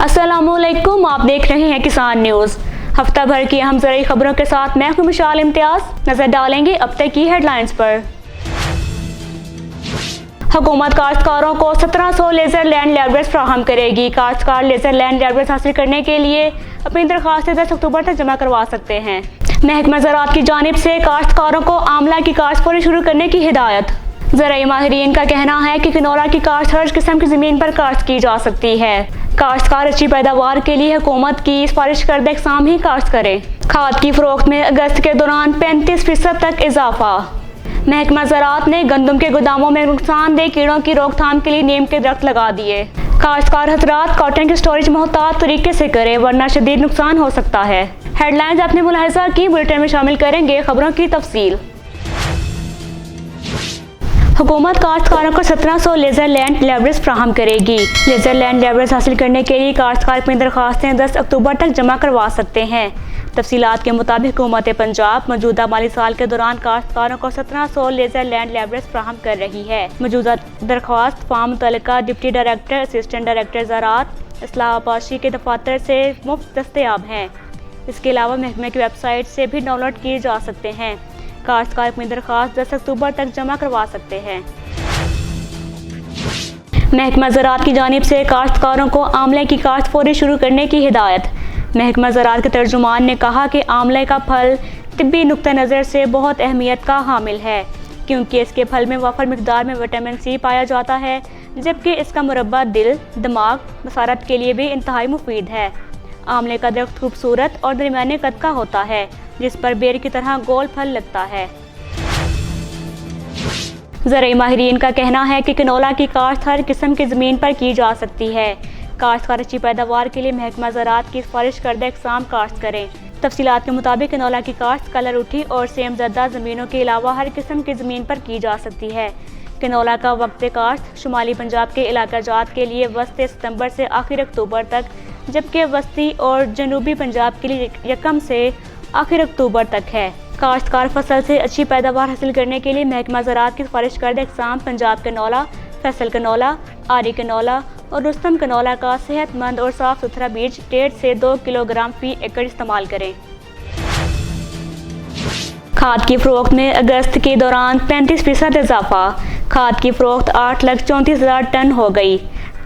अस्सलामुअलैकुम, आप देख रहे हैं किसान न्यूज़। हफ्ता भर की अहम ज़रूरी खबरों के साथ मैं हूं मिशाल इम्तियाज। नजर डालेंगे अब तक की हेडलाइंस पर। हुकूमत काश्तकारों को 1700 लेज़र लैंड लेबर्स फ्राहम करेगी। काश्तकार लेज़र लैंड लेबर्स हासिल करने के लिए अपनी दरख्वास्तें 10 अक्टूबर तक जमा करवा सकते हैं। महकमा ज़राअत की जानिब से काश्तकारों को आंवला की काश्त फौरी शुरू करने की हिदायत। ज़राई माहिरीन का कहना है कि किनोला की काश्त हर किस्म की ज़मीन पर काश्त की जा सकती है। काश्तकार अच्छी पैदावार के लिए हुकूमत की सिफारिश करदा इक़साम ही काश्त करें। खाद की फ़रोख्त में अगस्त के दौरान 35% तक इजाफा। महकमा ज़राअत ने गंदम के गोदामों में नुकसानदेह कीड़ों की रोकथाम के लिए नीम के दरख्त लगा दिए। काश्तकार हज़रात कॉटन की स्टोरेज मोहतात तरीके से करें वरना शदीद नुकसान हो सकता है। हेडलाइंस आपने मुलाहिज़ा की, बुलेटिन में शामिल करेंगे खबरों की तफसील। हुकूमत काश्तकारों को 1700 लेज़र लैंड लेबर्स फ्राहम करेगी। लेज़र लैंड लेबर्स हासिल करने के लिए काश्तकार अपनी दरख्वास्तें 10 अक्टूबर तक जमा करवा सकते हैं। तफसीलात के मुताबिक हुकूमत पंजाब मौजूदा माली साल के दौरान काश्तकारों को 1700 लेज़र लैंड लेबर्स फ्राहम कर रही है। मौजूदा दरख्वास्त फार्म मुतल्लिका डिप्टी डायरेक्टर, असिस्टेंट डायरेक्टर ज़राअत इस्लाह पाशी के दफातर से मुफ्त दस्तयाब हैं। इसके अलावा महकमे की वेबसाइट से भी डाउनलोड किए जा सकते हैं। काश्तकार अपनी दरख्वास्त 10 अक्टूबर तक जमा करवा सकते हैं। महकमा ज़राअत की जानिब से काश्तकारों को आंवले की काश्त फौरी शुरू करने की हिदायत। महकमा ज़राअत के तर्जुमान ने कहा कि आंवले का फल तिब्बी नुक्ता नज़र से बहुत अहमियत का हामिल है, क्योंकि इसके फल में वाफर मिकदार में विटामिन सी पाया जाता है, जबकि इसका मुरब्बा दिल, दिमाग, बसारत के लिए भी इंतहाई मुफीद है। आंवले का दरख्त खूबसूरत और दरमियाने कद का होता है, जिस पर बेर की तरह गोल फल लगता है। ज़राई माहिरीन का कहना है कि किनोला की काश्त हर किस्म की ज़मीन पर की जा सकती है। काश्तकार अच्छी पैदावार के लिए महकमा ज़राअत की सिफारिश करदा इक़साम काश्त करें। तफसीलात के मुताबिक किनोला की काश्त कलर उठी और सेम ज़दा ज़मीनों के अलावा हर किस्म की ज़मीन पर की जा सकती है। किनोला का वक्त काश्त शुमाली पंजाब के इलाका जात के लिए वस्त सितंबर से आखिर अक्टूबर तक, जबकि वस्ती और जनूबी पंजाब के लिए 1 से आखिर अक्टूबर तक है। काश्तकार फसल से अच्छी पैदावार हासिल करने के लिए महकमा ज़राअत की सिफारिश करदा इक़साम पंजाब किनोला, फैसल किनोला, आरी किनोला और रुस्तम किनोला का सेहतमंद और साफ सुथरा बीज 1.5 से 2 किलोग्राम फी एकड़ इस्तेमाल करें। खाद की फ़रोख्त में अगस्त के दौरान 35% इजाफा। खाद की फ़रोख्त 8,34,000 टन हो गई।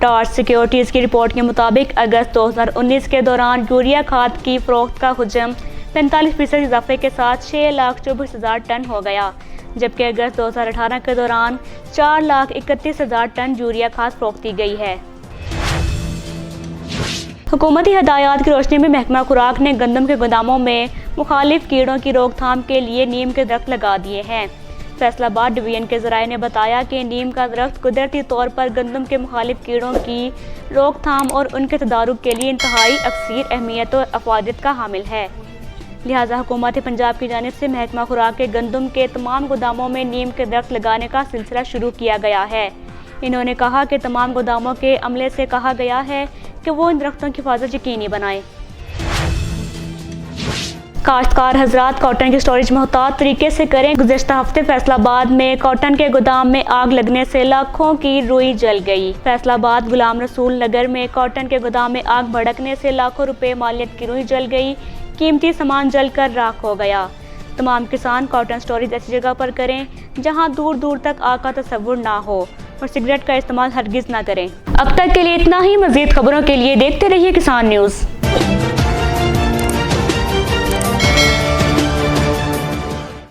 टॉर्च सिक्योरिटीज़ की रिपोर्ट के मुताबिक अगस्त 2019 के दौरान यूरिया खाद की फ़रोख्त का हुजम 45% इजाफे के साथ 6,24,000 टन हो गया, जबकि अगस्त 2018 के दौरान 4,31,000 टन यूरिया खाद फ़रोख्त की गई है। हुकूमती हदायत की रोशनी में महकमा खुराक ने गंदम के गोदामों में मुखालिफ कीड़ों की रोकथाम के लिए नीम के दरख्त लगा दिए हैं। फैसलाबाद डिवीजन के ज़राए ने बताया कि नीम का दरख्त कुदरती तौर पर गंदम के मुखालिफ कीड़ों की रोकथाम और उनके तदारुक के लिए इंतहाई अक्सर अहमियत और अफादियत का हामिल है। लिहाजा हुकूमत पंजाब की जानिब से महकमा खुराक के गंदम के तमाम गोदामों में नीम के दरख्त लगाने का सिलसिला शुरू किया गया है। इन्होंने कहा कि तमाम गोदामों के अमले से कहा गया है कि वो इन दरख्तों की हिफाजत यकीनी बनाएं। काश्तकार हज़रात कॉटन की स्टोरेज मोहतात तरीके से करें। गुज़श्ता हफ्ते फैसलाबाद में कॉटन के गोदाम में आग लगने से लाखों की रुई जल गई। फैसलाबाद गुलाम रसूल नगर में कॉटन के गोदाम में आग भड़कने से लाखों रुपए मालियत की रुई जल गई। कीमती सामान जलकर राख हो गया। तमाम किसान कॉटन स्टोरेज ऐसी जगह पर करें जहां दूर दूर तक आग का तस्वुर ना हो और सिगरेट का इस्तेमाल हरगिज़ ना करें। अब तक के लिए इतना ही। मज़ीद खबरों के लिए देखते रहिए किसान न्यूज़।